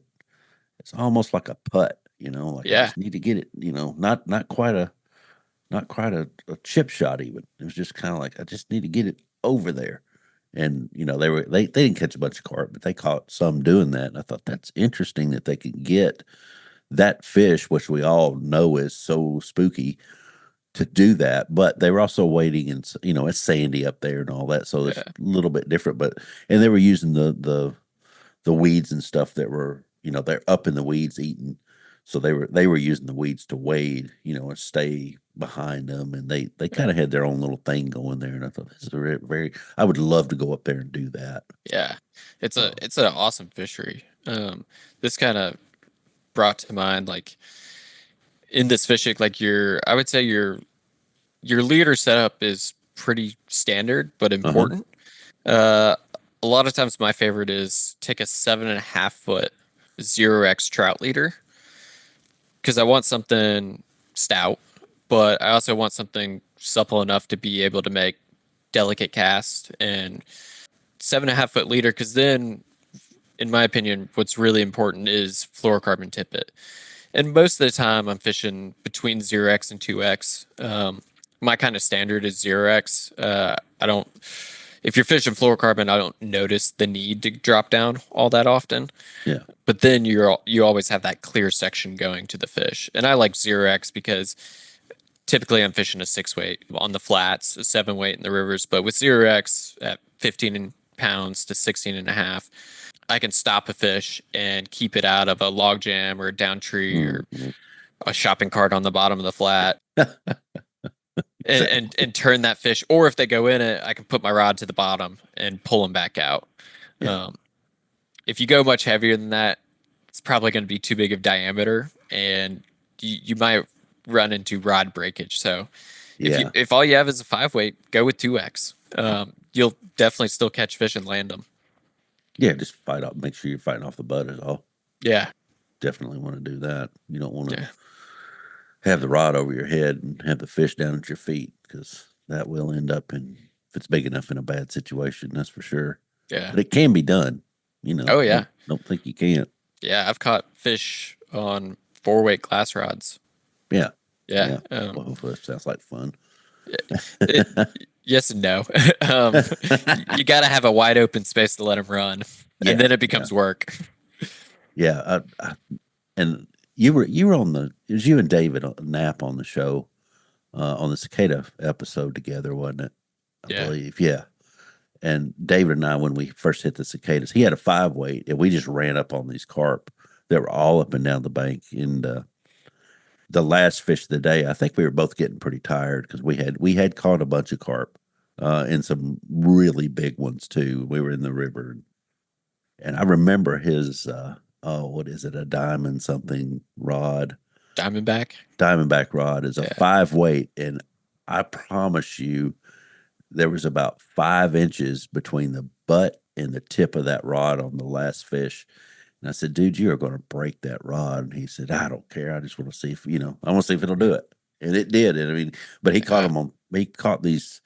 It's almost like a putt, like I Yeah. just need to get it, not quite a chip shot even. It was just kind of like I just need to get it over there. And they didn't catch a bunch of carp, but they caught some doing that. And I thought that's interesting that they could get that fish, which we all know is so spooky, to do that. But they were also waiting, and it's sandy up there and all that, so it's Yeah. a little bit different. But and they were using the weeds and stuff that were, they're up in the weeds eating. So they were using the weeds to wade, and stay behind them, and they kind of had their own little thing going there. And I thought this is very. I would love to go up there and do that. Yeah. It's a So it's an awesome fishery. This kind of brought to mind like in this fishing, like I would say your leader setup is pretty standard but uh-huh. important. Uh, a lot of times my favorite is take a 7.5 foot 0x trout leader because I want something stout, but I also want something supple enough to be able to make delicate cast and 7.5 foot leader. Because then, in my opinion, what's really important is fluorocarbon tippet. And most of the time, I'm fishing between 0x and 2x. My kind of standard is 0x. I don't. If you're fishing fluorocarbon, I don't notice the need to drop down all that often. Yeah. But then you always have that clear section going to the fish, and I like 0x because typically I'm fishing a 6 weight on the flats, a 7 weight in the rivers. But with 0x at 15 pounds to 16 and a half, I can stop a fish and keep it out of a log jam or a down tree or Mhm. a shopping cart on the bottom of the flat and, Exactly. and turn that fish. Or if they go in it, I can put my rod to the bottom and pull them back out. Yeah. Um, if you go much heavier than that, it's probably going to be too big of diameter and you might run into rod breakage. So Yeah. if all you have is a 5 weight, go with 2x. You'll definitely still catch fish and land them. Yeah. Just fight off. Make sure you're fighting off the butt is all. Yeah. Definitely want to do that. You don't want to Yeah. have the rod over your head and have the fish down at your feet, because that will end up if it's big enough, in a bad situation. That's for sure. Yeah. But it can be done. Oh yeah. Don't think you can't. Yeah. I've caught fish on 4 weight glass rods. Yeah. Yeah. Yeah. Well, that sounds like fun. It, yes and no. um, you got to have a wide open space to let them run, and Yeah. then it Yeah. becomes work. Yeah. And you were on it was you and David Knapp on the show, on the cicada episode together, wasn't it? I Yeah. believe. Yeah. And David and I, when we first hit the cicadas, he had a 5 weight, and we just ran up on these carp that were all up and down the bank. And the last fish of the day, I think we were both getting pretty tired, because we had caught a bunch of carp, and some really big ones too. We were in the river, and I remember his what is it, a diamond something rod, Diamondback. diamondback rod is a Yeah. 5 weight, and I promise you, there was about 5 inches between the butt and the tip of that rod on the last fish. And I said, dude, you are going to break that rod. And he said, I don't care. I just want to see if, I want to see if it'll do it. And it did. And I mean, but Yeah. he caught these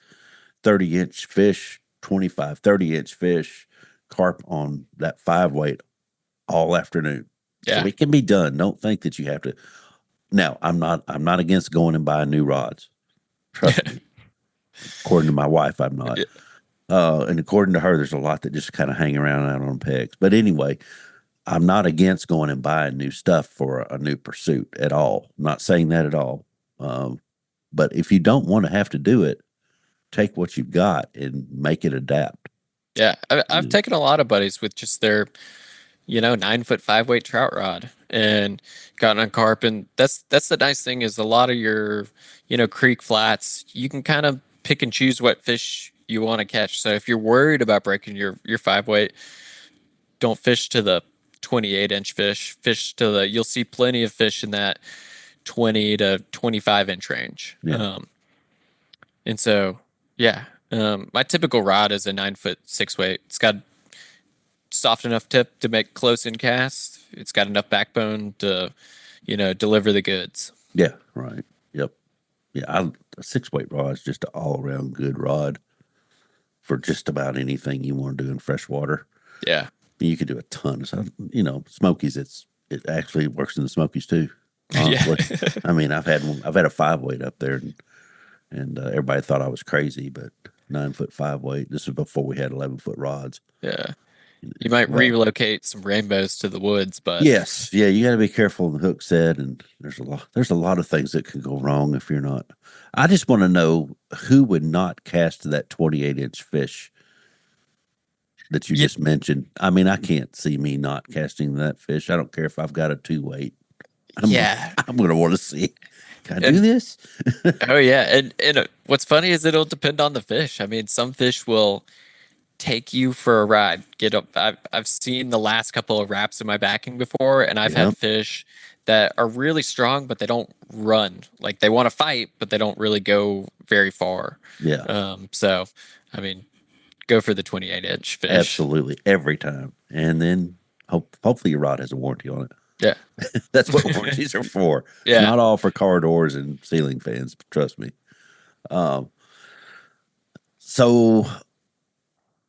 30-inch fish, 25, 30-inch fish, carp on that 5 weight all afternoon. So Yeah. it can be done. Don't think that you have to. Now, I'm not against going and buying new rods. Trust me. According to my wife, I'm not. Yeah. And according to her, there's a lot that just kind of hang around out on pegs. But anyway, I'm not against going and buying new stuff for a new pursuit at all. I'm not saying that at all. Um, but if you don't want to have to do it, take what you've got and make it adapt. Yeah. I've You taken a lot of buddies with just their 9 foot 5 weight trout rod and gotten on carp. And that's the nice thing is a lot of your, creek flats, you can kind of pick and choose what fish you want to catch. So if you're worried about breaking your 5 weight, don't fish to the 28-inch fish to the, you'll see plenty of fish in that 20 to 25-inch range. Yeah. And so, yeah, my typical rod is a 9 foot 6 weight. It's got soft enough tip to make close in cast. It's got enough backbone to, deliver the goods. Yeah. Right. Yep. Yeah. A 6 weight rod is just an all around good rod for just about anything you want to do in freshwater. Yeah. You could do a ton. So, Smokies. It actually works in the Smokies too. Yeah. Honestly, I mean, I've had a 5 weight up there, and everybody thought I was crazy, but 9 foot 5 weight. This was before we had 11 foot rods. Yeah. You might Well, relocate some rainbows to the woods, but yes, yeah, you got to be careful of the hook set, and there's a lot of things that can go wrong if you're not. I just want to know who would not cast that 28-inch fish that you yeah, just mentioned. I mean, I can't see me not casting that fish. I don't care if I've got a 2 weight. I'm yeah. I'm gonna want to see. Can I do And this? oh yeah, and what's funny is it'll depend on the fish. I mean, some fish will take you for a ride. Get up. I've seen the last couple of wraps in my backing before, and I've Yeah, had fish that are really strong, but they don't run. Like they want to fight, but they don't really go very far. yeah, So I mean, go for the 28-inch fish. absolutely every time. And then hopefully your rod has a warranty on it. Yeah. That's what warranties are for. Yeah. Not all for car doors and ceiling fans. Trust me. Um, so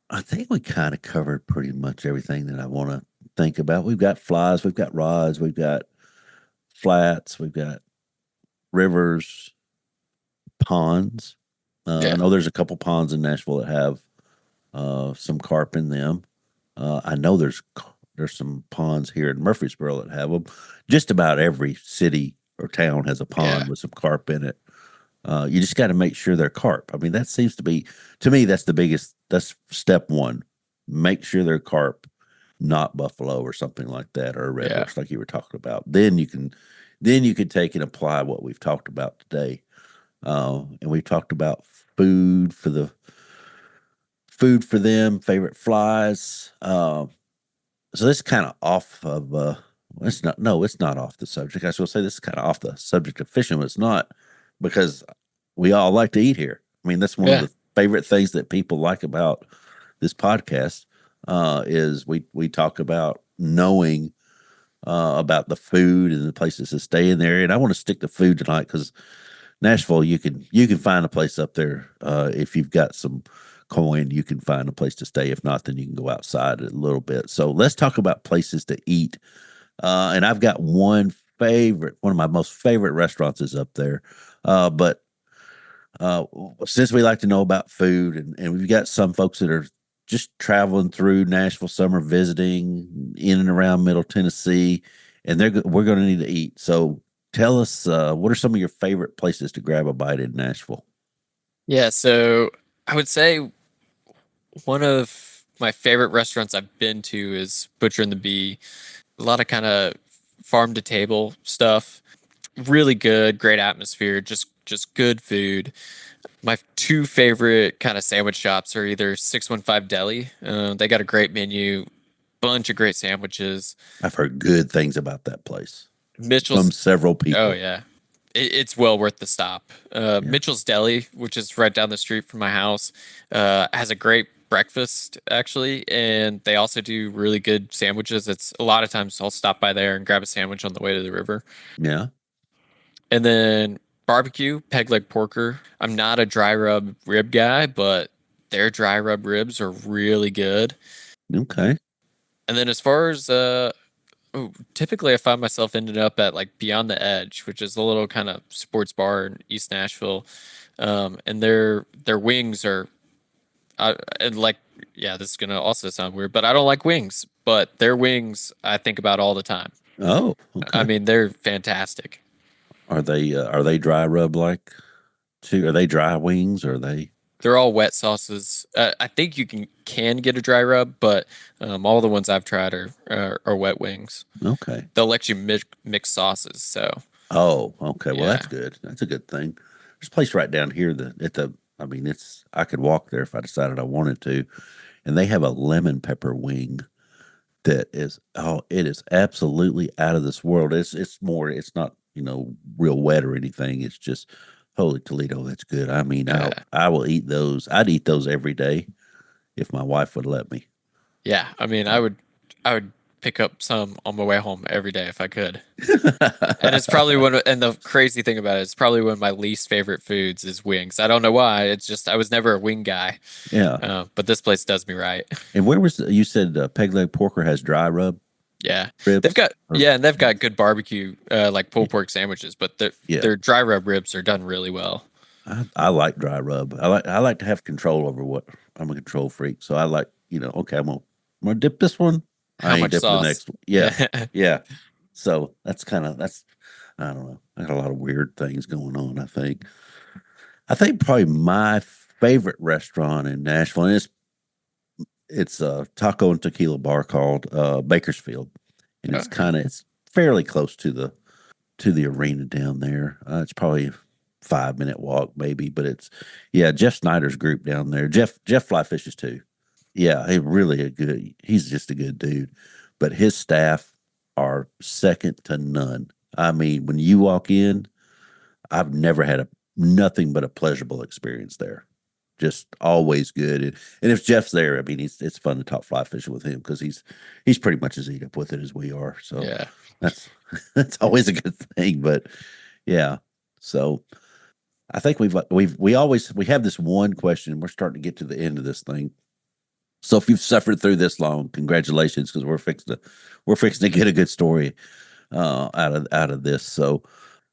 I think we kind of covered pretty much everything that I want to think about. We've got flies, we've got rods, we've got flats, we've got rivers, ponds. I Yeah. know there's a couple ponds in Nashville that have some carp in them. I know there's some ponds here in Murfreesboro that have them. Just about every city or town has a Yeah. pond with some carp in it. You just got to make sure they're carp. I mean, that seems to be, to me, that's the biggest, that's step one. Make sure they're carp, not buffalo or something like that, or a red Yeah. horse like you were talking about. Then you can take and apply what we've talked about today. And we've talked about food for them, favorite flies. So this is kind of off of it's not, no, it's not off the subject. I was gonna say this is kind of off the subject of fishing, but it's not, because we all like to eat here. I mean, that's one of Yeah. the favorite things that people like about this podcast, is we talk about knowing about the food and the places to stay in there. And I want to stick to food tonight because Nashville, you can find a place up there. If you've got some coin, you can find a place to stay. If not, then you can go outside a little bit. So let's talk about places to eat. And I've got one of my most favorite restaurants is up there. But since we like to know about food, and we've got some folks that are just traveling through Nashville, summer visiting in and around Middle Tennessee, and we're going to need to eat. So tell us, what are some of your favorite places to grab a bite in Nashville? Yeah. So I would say one of my favorite restaurants I've been to is Butcher and the Bee. A lot of kind of farm to table stuff. Really good, great atmosphere, just good food. My two favorite kind of sandwich shops are either 615 Deli. They got a great menu, bunch of great sandwiches. I've heard good things about that place from Mitchell's, several oh people. yeah, it's well worth the stop. Yeah, Mitchell's Deli, which is right down the street from my house, has a great breakfast actually, and they also do really good sandwiches. It's a lot of times I'll stop by there and grab a sandwich on the way to the river. yeah, And then barbecue, peg leg porker. I'm not a dry rub rib guy, but their dry rub ribs are really good. okay, And then as far as typically I find myself ending up at like Beyond the Edge, which is a little kind of sports bar in East Nashville. And their wings are and like yeah, this is gonna also sound weird, but I don't like wings. But their wings I think about all the time. oh, I okay. mean, they're fantastic. Are they dry rub like too? Are they dry wings? Or are they They're all wet sauces. I think you can get a dry rub, but all the ones I've tried are wet wings. okay? They'll let you mix sauces. So Oh, okay. Well, that's yeah, good. That's a good thing. There's a place right down here that at the. I mean, I could walk there if I decided I wanted to, and they have a lemon pepper wing that is, oh, it is absolutely out of this world. It's more, it's not, real wet or anything. It's just holy Toledo, that's good. I mean, Uh, I will eat those. I'd eat those every day if my wife would let me. yeah, I mean, Uh, I would pick up some on my way home every day if I could. And it's probably and the crazy thing about it, it's probably one of my least favorite foods is wings. I don't know why. It's just I was never a wing guy, Yeah. but this place does me right. And where was you said Peg Leg Porker has dry rub Yeah, they've ribs? got Or yeah, and they've got good barbecue like pulled pork sandwiches, but yeah, their dry rub ribs are done really well. I like dry rub. I like to have control over what I'm a control freak. So I like, okay, I'm gonna dip this one. I How ain't much dipping the sauce? next one. Yeah, yeah. So that's I don't know. I got a lot of weird things going on. I think probably my favorite restaurant in Nashville, and it's a taco and tequila bar called Bakersfield, and Okay. it's fairly close to the arena down there. It's probably a 5 minute walk, maybe, but it's yeah. Jeff Snyder's group down there. Jeff fly fishes too. Yeah, he really a good. He's just a good dude, but his staff are second to none. I mean, when you walk in, I've never had a nothing but a pleasurable experience there. Just always good, and if Jeff's there, I mean, it's fun to talk fly fishing with him because he's pretty much as eat up with it as we are. So Yeah. that's that's always a good thing. But yeah, so I think we have this one question. We're starting to get to the end of this thing. So if you've suffered through this long, congratulations, because we're fixing to get a good story out of this. So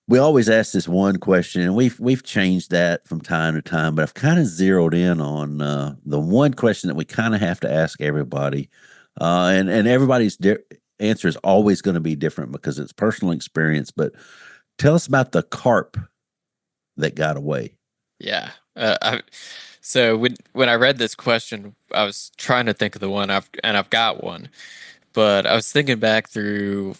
we always ask this one question, and we've changed that from time to time, but I've kind of zeroed in on the one question that we kind of have to ask everybody, and everybody's answer is always going to be different because it's personal experience. But tell us about the carp that got away. Yeah. So when I read this question, I was trying to think of the one I've got one, but I was thinking back through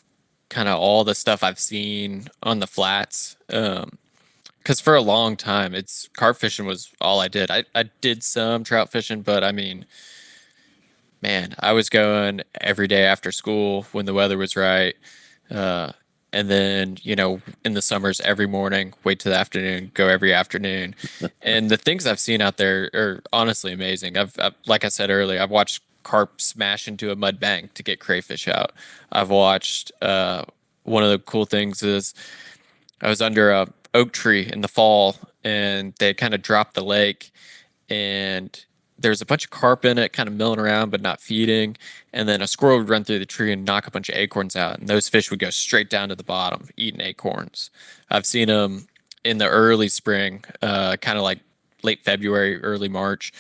kind of all the stuff I've seen on the flats. Because for a long time, it's carp fishing was all I did. I did some trout fishing, but I mean, man, I was going every day after school when the weather was right. Uh, and then, in the summers, every morning, wait till the afternoon, go every afternoon. And the things I've seen out there are honestly amazing. Like I said earlier, I've watched carp smash into a mud bank to get crayfish out. I've watched, one of the cool things is I was under a oak tree in the fall and they kind of dropped the lake and there's a bunch of carp in it, kind of milling around but not feeding. And then a squirrel would run through the tree and knock a bunch of acorns out, and those fish would go straight down to the bottom, eating acorns. I've seen them in the early spring, kind of like late February, early March.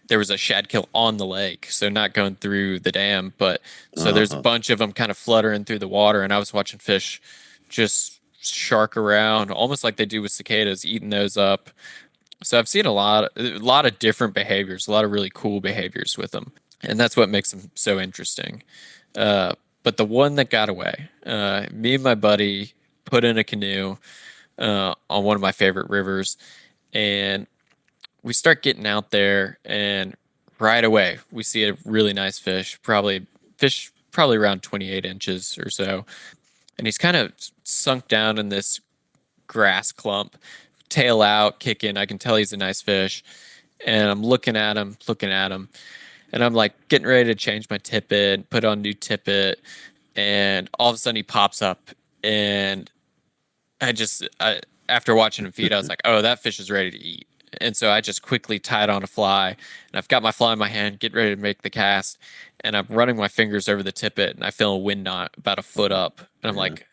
There was a shad kill on the lake, so not going through the dam, but so there's a Uh-huh. bunch of them kind of fluttering through the water, and I was watching fish just shark around, almost like they do with cicadas, eating those up. So I've seen a lot of different behaviors, a lot of really cool behaviors with them, and that's what makes them so interesting. But the one that got away, me and my buddy put in a canoe on one of my favorite rivers, and we start getting out there, and right away we see a really nice fish probably around 28 inches or so, and he's kind of sunk down in this grass clump, tail out, kicking. I can tell he's a nice fish. And I'm looking at him, and I'm like getting ready to change my tippet, put on new tippet, and all of a sudden he pops up, and after watching him feed, I was like, oh, that fish is ready to eat. And so I just quickly tied on a fly, and I've got my fly in my hand, get ready to make the cast, and I'm running my fingers over the tippet, and I feel a wind knot about a foot up, and I'm Yeah. like,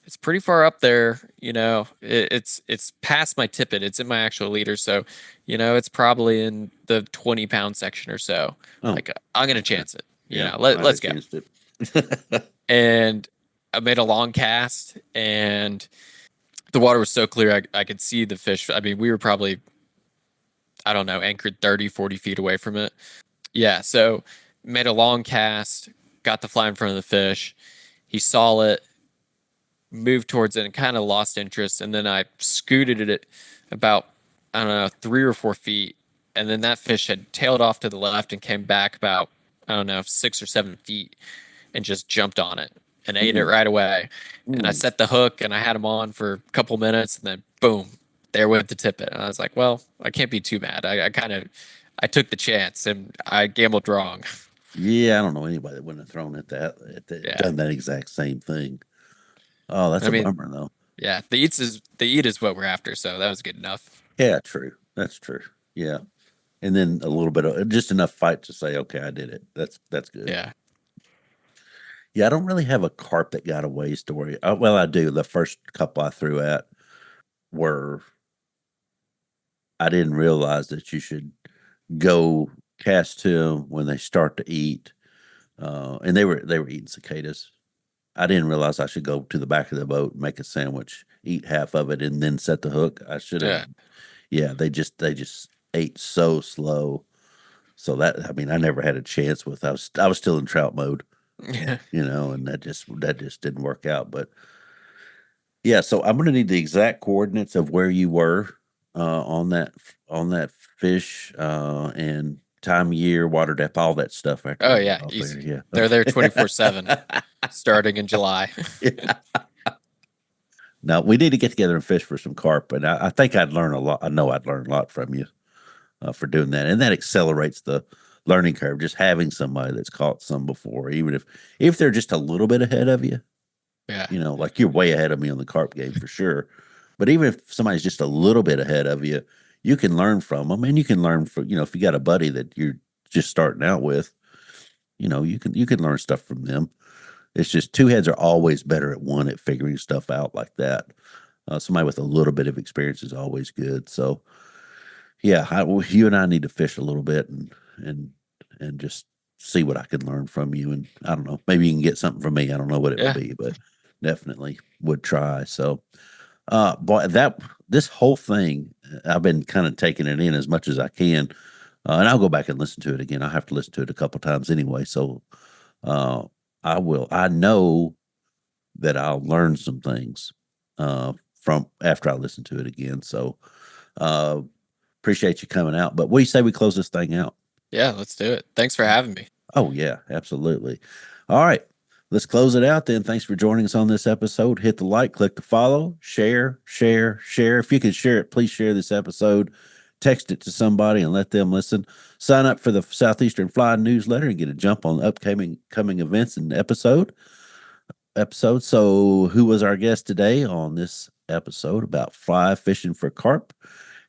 it's pretty far up there, it's past my tippet, it's in my actual leader, so it's probably in the 20-pound section or so. Oh, Like I'm gonna okay. chance it, Yeah, I'd let's have go. chanced it. And I made a long cast, and the water was so clear I could see the fish. I mean, we were probably, I don't know, anchored 30, 40 feet away from it. Yeah, so made a long cast, got the fly in front of the fish. He saw it, moved towards it, and kind of lost interest. And then I scooted it about, I don't know, 3 or 4 feet. And then that fish had tailed off to the left and came back about I don't know, 6 or 7 feet, and just jumped on it and ate it Mm, right away. And I mm. set the hook and I had him on for a couple minutes, and then boom, there went the tippet. And I was like, well, I can't be too mad. I took the chance and I gambled wrong. Yeah, I don't know anybody that wouldn't have thrown Yeah. done that exact same thing. Oh, that's I a mean, bummer though. yeah, the eat is what we're after, so that was good enough. Yeah, true. That's true. Yeah. And then a little bit of just enough fight to say, okay, I did it. That's good. Yeah. Yeah, I don't really have a carp that got away story. Well, I do. The first couple I threw at were I didn't realize that you should go cast to them when they start to eat, and they were eating cicadas. I didn't realize I should go to the back of the boat, make a sandwich, eat half of it, and then set the hook. I should have. Yeah. Yeah, they just ate so slow. So that I mean, I never had a chance with. I was still in trout mode, Yeah. and that just didn't work out. But yeah, so I'm gonna need the exact coordinates of where you were on that fish and time of year, water depth, all that stuff after Oh we get yeah, off there. easy. Yeah. They're there Okay. 24/7 starting in July. Yeah. Now we need to get together and fish for some carp, and I think I'd learn a lot. I know I'd learn a lot from you for doing that, and that accelerates the learning curve. Just having somebody that's caught some before, even if they're just a little bit ahead of you, Yeah. like you're way ahead of me on the carp game for sure. But even if somebody's just a little bit ahead of you, you can learn from them, and you can learn from if you got a buddy that you're just starting out with, you can learn stuff from them. It's just two heads are always better at one at figuring stuff out like that. Somebody with a little bit of experience is always good. So yeah, you and I need to fish a little bit and and just see what I can learn from you. And I don't know, maybe you can get something from me. I don't know what it would Yeah. be, but definitely would try. So, boy, that this whole thing, I've been kind of taking it in as much as I can, and I'll go back and listen to it again. I have to listen to it a couple times anyway. So, uh, I will. I know that I'll learn some things from after I listen to it again. So, uh, appreciate you coming out. But what do you say we close this thing out? Yeah, let's do it. Thanks for having me. Oh, yeah, absolutely. All right. Let's close it out then. Thanks for joining us on this episode. Hit the like, click the follow, share, share, share. If you can share it, please share this episode. Text it to somebody and let them listen. Sign up for the Southeastern Fly newsletter and get a jump on upcoming coming events and episode. So, who was our guest today on this episode about fly fishing for carp?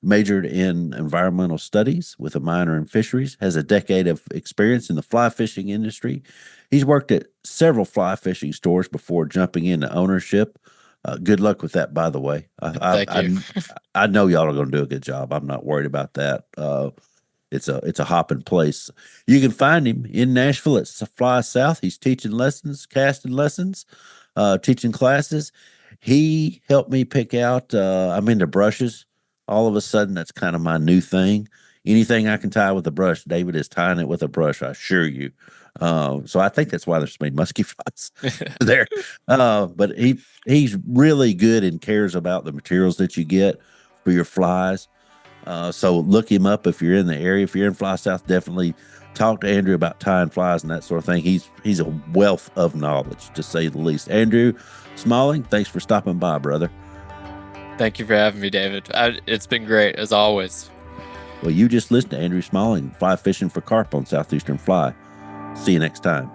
Majored in environmental studies with a minor in fisheries, has a decade of experience in the fly fishing industry. He's worked at several fly fishing stores before jumping into ownership. Good luck with that, by the way. Thank you. I know y'all are going to do a good job. I'm not worried about that. It's a hopping place. You can find him in Nashville at Fly South. He's teaching lessons, casting lessons, teaching classes. He helped me pick out. I'm into brushes. All of a sudden, that's kind of my new thing. Anything I can tie with a brush, David is tying it with a brush. I assure you. So I think that's why there's so many musky flies there. But he's really good and cares about the materials that you get for your flies. So look him up if you're in the area. If you're in Fly South, definitely talk to Andrew about tying flies and that sort of thing. He's a wealth of knowledge, to say the least. Andrew Smalling, thanks for stopping by, brother. Thank you for having me, David. It's been great as always. Well, you just listened to Andrew Smalling, fly fishing for carp on Southeastern Fly. See you next time.